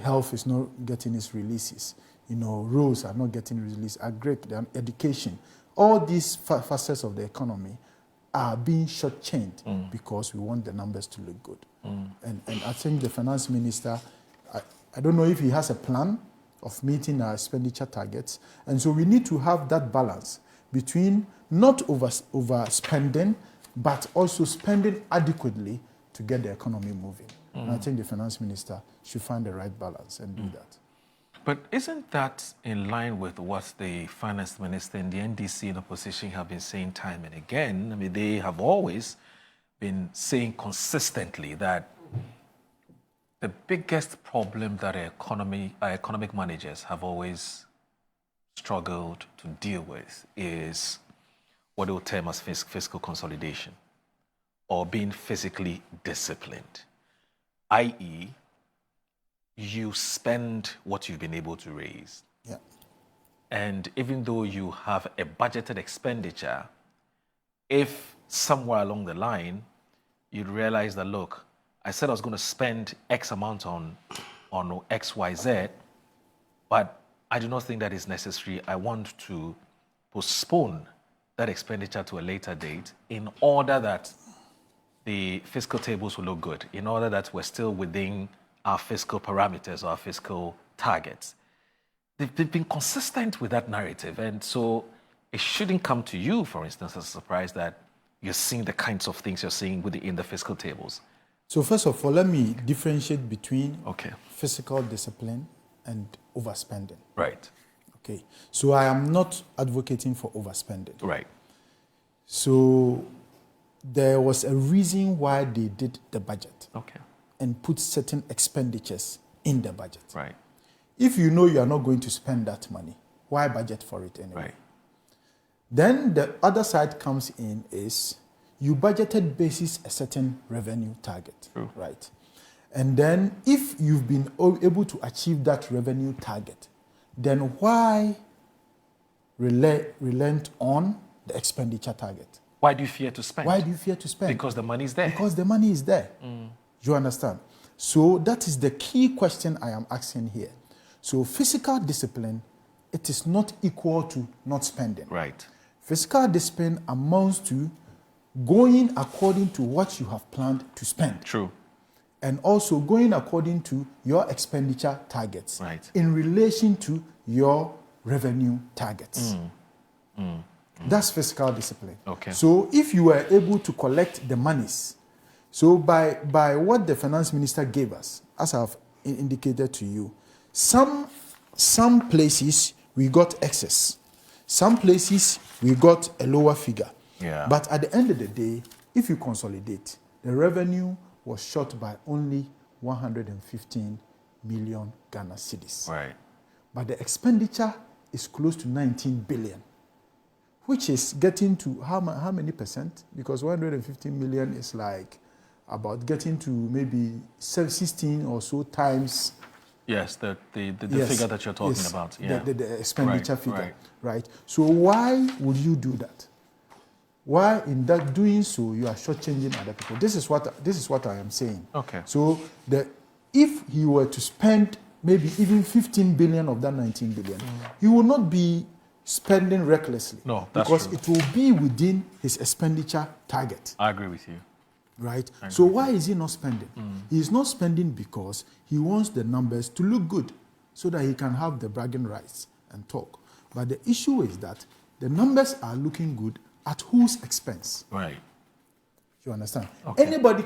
Health is not getting its releases. Roads are not getting released. Education. All these facets of the economy are being shortchanged because we want the numbers to look good. And I think the finance minister, I don't know if he has a plan of meeting our expenditure targets. And so we need to have that balance between not overspending, but also spending adequately to get the economy moving. And I think the finance minister should find the right balance and do that. But isn't that in line with what the finance minister and the NDC in opposition have been saying time and again? I mean, they have always been saying consistently that the biggest problem that our economic managers have always struggled to deal with is what they will term as fiscal consolidation, or being physically disciplined, i.e., you spend what you've been able to raise. Yeah. And even though you have a budgeted expenditure, if somewhere along the line, you'd realize that, look, I said I was going to spend X amount on X, Y, Z, but I do not think that is necessary. I want to postpone that expenditure to a later date in order that the fiscal tables will look good, in order that we're still within our fiscal parameters, our fiscal targets. They've been consistent with that narrative. And so it shouldn't come to you, for instance, as a surprise that you're seeing the kinds of things you're seeing in the fiscal tables. So first of all, let me differentiate between fiscal discipline and overspending. Right. Okay. So I am not advocating for overspending. Right. So there was a reason why they did the budget. Okay. And put certain expenditures in the budget. Right. If you know you are not going to spend that money, why budget for it anyway? Right. Then the other side comes in is you budgeted basis a certain revenue target. True. Right? And then if you've been able to achieve that revenue target, then why relent on the expenditure target? Why do you fear to spend? Why do you fear to spend? Because the money is there. Because the money is there. You understand? So that is the key question I am asking here. So fiscal discipline, it is not equal to not spending. Right. Fiscal discipline amounts to going according to what you have planned to spend. True. And also going according to your expenditure targets. Right. In relation to your revenue targets. That's fiscal discipline. Okay. So if you were able to collect the monies, so by what the finance minister gave us, as I've indicated to you, some places we got excess. Some places we got a lower figure. Yeah. But at the end of the day, if you consolidate, the revenue was short by only 115 million Ghana cedis. Right. But the expenditure is close to 19 billion, which is getting to how many percent? Because 115 million is like about getting to maybe 16 or so times. Yes, the figure that you're talking about. Yeah. The expenditure figure, right? So why would you do that? Why in that doing so you are shortchanging other people? This is what I am saying. Okay. So if he were to spend maybe even 15 billion of that 19 billion, he will not be spending recklessly. No, that's because true. it will be within his expenditure target. I agree with you. Right? So why is he not spending? He is not spending because he wants the numbers to look good so that he can have the bragging rights and talk. But the issue is that the numbers are looking good at whose expense? Right. You understand? Okay. Anybody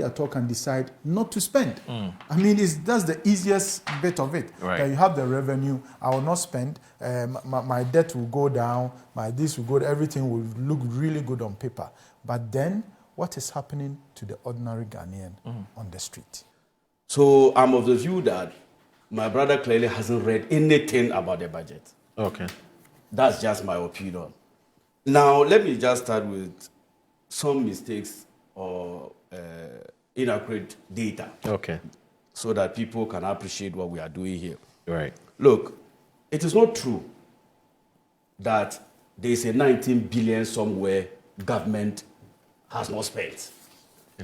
at all can decide not to spend. I mean, that's the easiest bit of it. Right. That you have the revenue, I will not spend, my debt will go down, my this will go, everything will look really good on paper. But then, what is happening to the ordinary Ghanaian on the street? So I'm of the view that my brother clearly hasn't read anything about the budget. Okay. That's just my opinion. Now, let me just start with some mistakes or inaccurate data. Okay. So that people can appreciate what we are doing here. Right. Look, it is not true that there is a 19 billion somewhere government has not spent.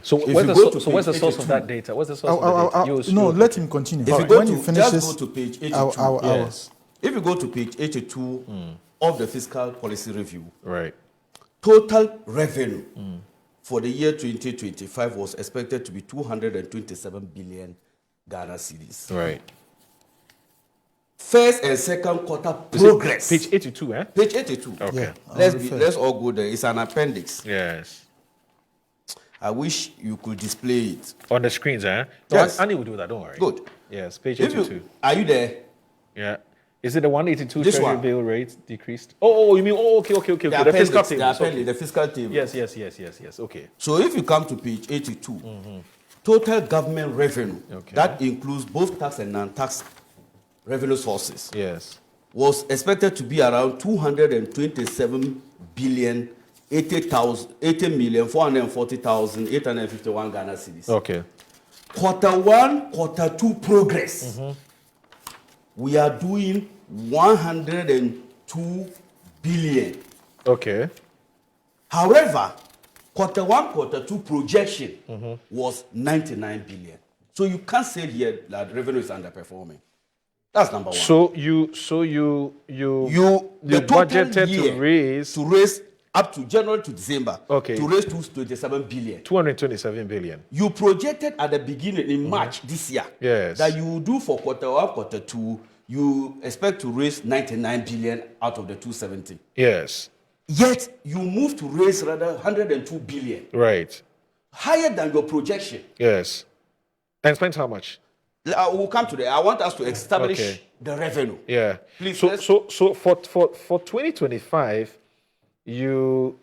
So If where's you the, go so, to so where's the page source of 82. that data? Where's the source of the data? No, let him continue. If you When go he to, finishes, just go to page 82. Yes. If you go to page 82 of the fiscal policy review, Right. total revenue for the year 2025 was expected to be 227 billion Ghana cedis. Right. First and second quarter progress. Page 82, eh? Page 82. Okay. Yeah. Let's all go there. It's an appendix. Yes. I wish you could display it. On the screens, eh? No, Yes. Annie will do that, don't worry. Good. Yes, page If 82. are you there? Yeah. Is it the 182 This treasury one. bill rate decreased? Oh, you mean, okay. The The fiscal appendix, table. the fiscal table. Yes. Okay. So if you come to page 82, total government revenue, Okay. that includes both tax and non-tax revenue sources, Yes. was expected to be around 227 billion 80,440,851 Ghana cedis. Okay. Quarter one, quarter two progress. We are doing 102 billion. Okay. However, quarter one, quarter two projection was 99 billion. So you can't say here that revenue is underperforming. That's number one. So you the total budgeted year to raise to raise up to January to December Okay. to raise 227 billion. 227 billion. You projected at the beginning in March this year Yes. that you will do for quarter one, quarter two, you expect to raise 99 billion out of the 270. Yes. Yet you move to raise rather 102 billion, Right. higher than your projection. Yes. And spent how much? We'll come to that. I want us to establish Okay. the revenue. Yeah. Please, So let's- so for 2025, you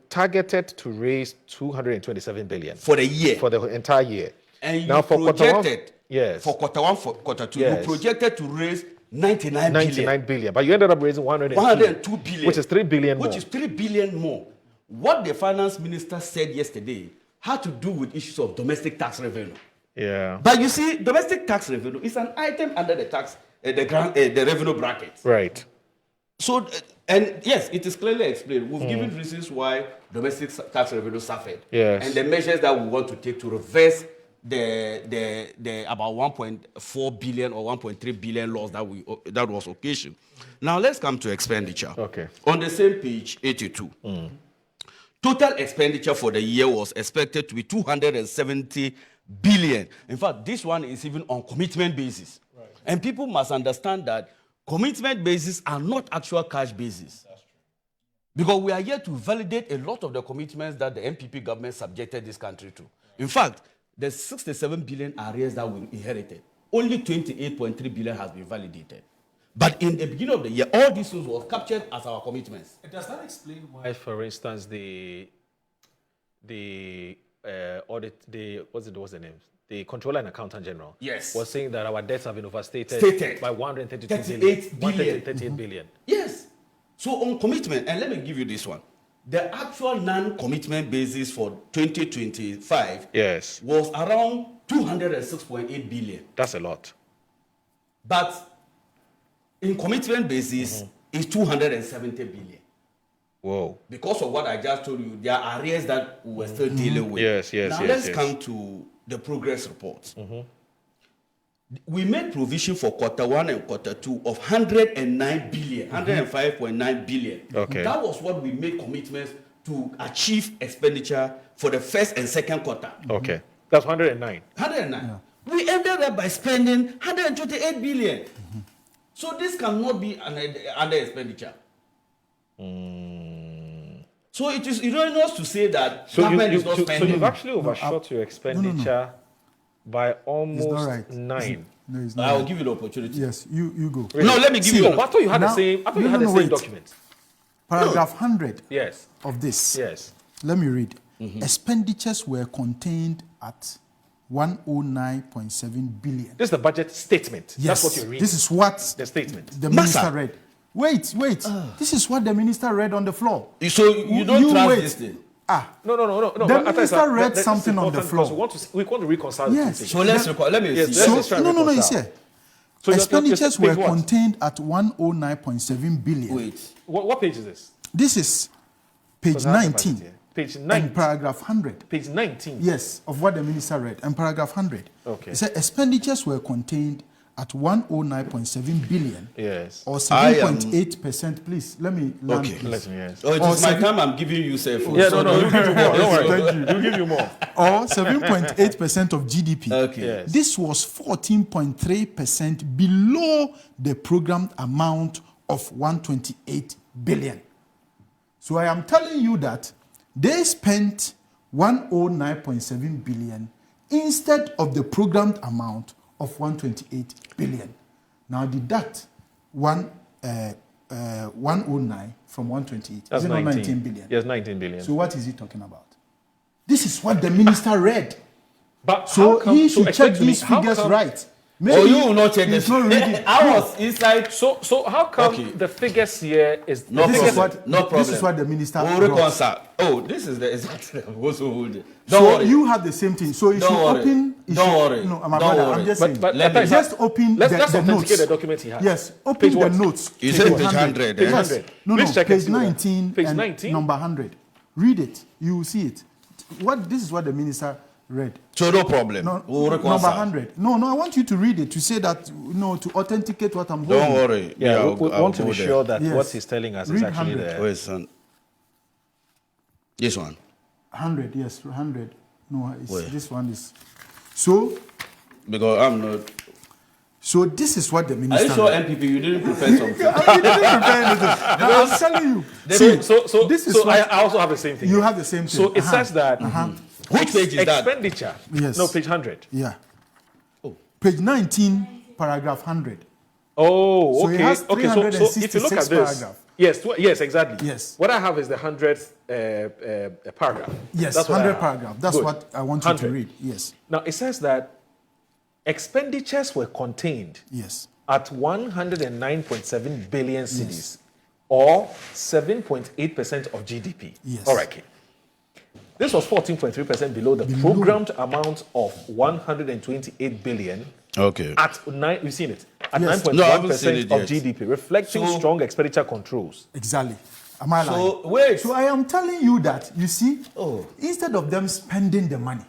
targeted to raise 227 billion For the year. for the entire year. And you now for quarter one, projected, yes, for quarter one, for quarter two, Yes. you projected to raise 99 99 billion, but you ended up raising 102, 102 billion. which is 3 billion Which more. is 3 billion more. What the finance minister said yesterday had to do with issues of domestic tax revenue. Yeah. But you see, domestic tax revenue is an item under the tax, the revenue bracket. Right. So, and yes, it is clearly explained. We've given reasons why domestic tax revenue suffered. Yes. And the measures that we want to take to reverse the about 1.4 billion or 1.3 billion loss that was occasioned. Now let's come to expenditure. Okay. On the same page, 82. Total expenditure for the year was expected to be 270 billion. In fact, this one is even on commitment basis. Right. And people must understand that commitment bases are not actual cash bases. That's true. Because we are here to validate a lot of the commitments that the MPP government subjected this country to. Right. In fact, the 67 billion arrears that we inherited, only 28.3 billion has been validated. But in the beginning of the year, all these things were captured as our commitments. Does that explain why, for instance, the audit, what's the name? The Controller and Accountant General, Yes, was saying that our debts have been overstated by 132 billion. 38 billion. Yes. So on commitment, and let me give you this one. The actual non-commitment basis for 2025 Yes. was around 206.8 billion. That's a lot. But in commitment basis, it's 270 billion. Whoa. Because of what I just told you, there are arrears that we were still dealing with. Yes. Now let's come to the progress reports. We made provision for quarter one and quarter two of 109 billion, 105.9 billion. Okay. That was what we made commitments to achieve expenditure for the first and second quarter. Okay. That's 109. 109. Yeah. We ended up by spending 128 billion. So this cannot be under expenditure. So it is erroneous to say that government is not spending. So you've actually overshot your expenditure by almost 9. No, it's I not. will give you the opportunity. Yes, you go. No, let me give you. I thought you had the same. I thought you had the same wait. document. Paragraph 100 Yes. of this. Yes. Let me read. Expenditures were contained at 109.7 billion. This is the budget statement. Yes, That's what you're reading. this is what the statement. the minister read. Wait. This is what the minister read on the floor. So you don't trust wait. this thing? No. The minister read something on the floor. We want to reconcile the two things. So let's let me see. let's try No, reconcile. it's here. So Expenditures your were page what? contained at 109.7 billion. Wait. What page is this? This is page Because I have the 19. budget here. Page 9. And paragraph 100. Page 19. Yes, of what the minister read. And paragraph 100. Okay. It said expenditures were contained at 109.7 billion. Yes. Or 7.8%. Please, let me land. Okay. Please. Yes. Oh, it is my time I'm giving you, sir. Yeah, no, we'll give you more. Don't worry. Thank you. We'll give you more. Or 7.8% of GDP. Okay. Yes. This was 14.3% below the programmed amount of 128 billion. So I am telling you that they spent 109.7 billion instead of the programmed amount of 128 billion. Now deduct 109 from 128. That's Is it not 19 billion? Yes, 19 billion. So what is he talking about? This is what the minister read. But So how come, he so should explain check to me, these how figures come- right. Oh, you will not check he's this. not reading. I was inside. So how come Okay. the figures here is No This problem. is what No problem. This is what the minister We'll brought. reconcile. Oh, this is the exact. Also hold it. Don't So worry. you have the same thing. So you Don't should worry. open. You Don't should- worry. No, my Don't brother, worry. I'm just But saying. but Let me- Just open let's the authenticate notes. the document he has. Yes, open Page the what? notes. You said page 100, Page eh? 100. No, Please check page and see what- 19 Page and 19? number 100. Read it. You will see it. This is what the minister read. So no problem. No, We'll number reconcile. 100. No, I want you to read it to say that, to authenticate what I'm Don't holding. worry. Yeah, I'll- we I'll want to go be there. sure that Yes. what he's telling us is Read actually 100. there. Wait, son. This one. 100, yes, 100. No, Where? this one is. So Because I'm not. this is what the Are minister you sure read. MPP you didn't prepare something? You didn't prepare anything. I'm telling you. So this is so what I also have the same thing. you here. have the same thing. So it says that Which page is that? expenditure. Yes. No, page 100. Yeah. Oh. Page 19, paragraph 100. Oh, So okay. it has Okay, so if you look 366 at this, paragraph. yes, exactly. Yes. What I have is the 100th paragraph. Yes, That's what I 100 have. paragraph. That's Good. what I want you to 100. read. Yes. Now it says that expenditures were contained Yes. at 109.7 billion cedis, or 7.8% of GDP. Yes. All right. Okay. This was 14.3% below the programmed amount of 128 billion. Okay. At 9, you've seen it, at Yes. 9.1% No, I haven't seen it of yet. GDP, reflecting So- strong expenditure controls. Exactly. Am I lying? So wait. So I am telling you that, you see, Oh. instead of them spending the money,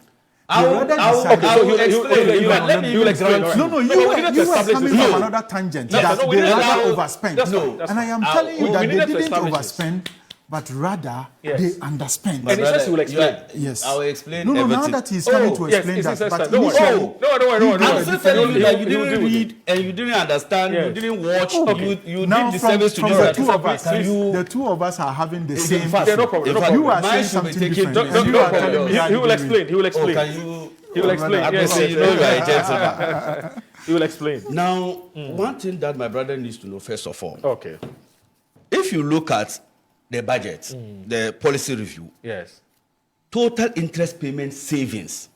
I they will- rather I will- decided- I will explain. Let me you'll even explain. grant No, we you needed were to establish coming this. from No. another tangent No, that no, we they needed rather to- overspend. that's No. fine, that's And I fine. am telling you we that they needed to didn't establish overspend, but rather Yes. they underspend. And he says he will explain. Yes. I will explain No, now everything. that he's coming to yes, explain it's that, his first but time. Don't worry. initially, No, don't worry. I'm still telling you that you He will didn't deal with read and you didn't understand, Yes. you didn't watch, Okay. you now did the from service to the this two of us, Can you? the two of us are having the In same. fact, Yeah, no problem, in no fact, You are mine saying should be something taken- different. No, and you no are problem. telling me I He will didn't read. explain. He will Oh, explain. can you? He will explain. I Yes, see, you know you are a gentleman. He will explain. Now, one thing that my brother needs to know first of all, Okay. if you look at the budget, the policy review, Yes. total interest payment savings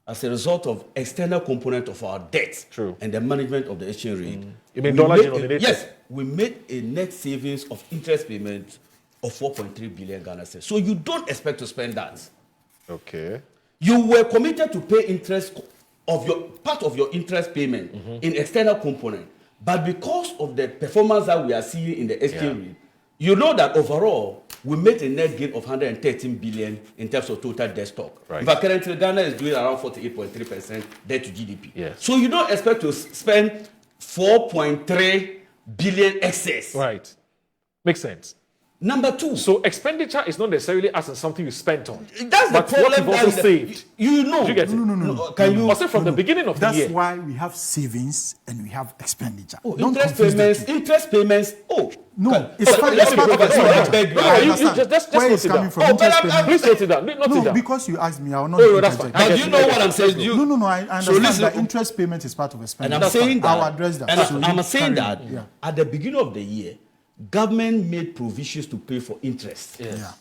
as a result of external component of our debt True. and the management of the exchange rate. You mean we dollar made denominated? Yes, we made a net savings of interest payments of 4.3 billion Ghana cedis. So you don't expect to spend that. Okay. You were committed to pay interest of your part of your interest payment in external component, but because of the performance that we are seeing in the exchange rate, you know that overall we made a net gain of 113 billion in terms of total debt stock. Right. In fact, currently Ghana is doing around 48.3% debt to GDP. Yes. So you don't expect to spend 4.3 billion excess. Right. Makes sense. Number two. So expenditure is not necessarily as in something you spent on. That's the but problem. what you've also that saved. You know. Did you get it? No. Can you? Also from the beginning of the That's year. why we have savings and we have expenditure. Oh, Don't interest confuse the payments. two. Interest payments. Oh. No, it's fine. let It's me part of provide- expenditure. I beg you. No, I you understand. just Where note it's it coming down. from. Oh, but Interest I'm- payments. Please note it down. Note it No, down. because you asked me, I will not. No, that's fine. interject. I But get you it. know what I'm saying? You, No, I understand listen- that interest payment is part of and expenditure. I'm saying that. I'll address that. And So I'm you saying carry that on. Yeah. at the beginning of the year, government made provisions to pay for interest Yeah.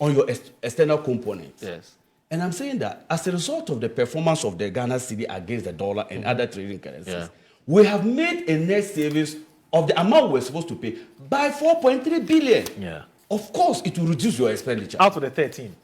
on your external components. Yes. And I'm saying that as a result of the performance of the Ghana cedi against the dollar and other trading currencies, Yeah. we have made a net savings of the amount we're supposed to pay by 4.3 billion. Yeah. Of course, it will reduce your expenditure. Out of the 13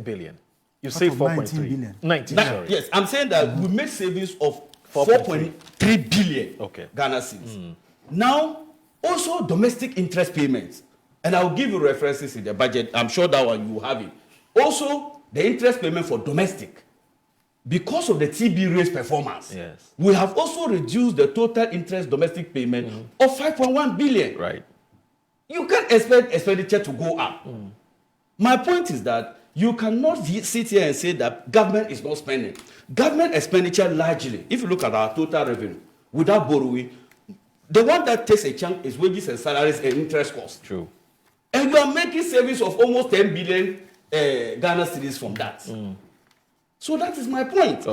billion. You say of 4.3 19 billion. 19, Now, sorry. yes, I'm saying that we made savings of 4.3 4.3 billion Okay. Ghana cedis. Now, also domestic interest payments And I'll give you references in the budget. I'm sure that one you will have it. Also, the interest payment for domestic. Because of the TB rates performance, yes, we have also reduced the total interest domestic payment of 5.1 billion. Right. You can't expect expenditure to go up. My point is that you cannot sit here and say that government is not spending. Government expenditure largely, if you look at our total revenue, without borrowing, the one that takes a chunk is wages and salaries and interest costs. True. And you are making savings of almost 10 billion Ghana cedis from that. So that is my point.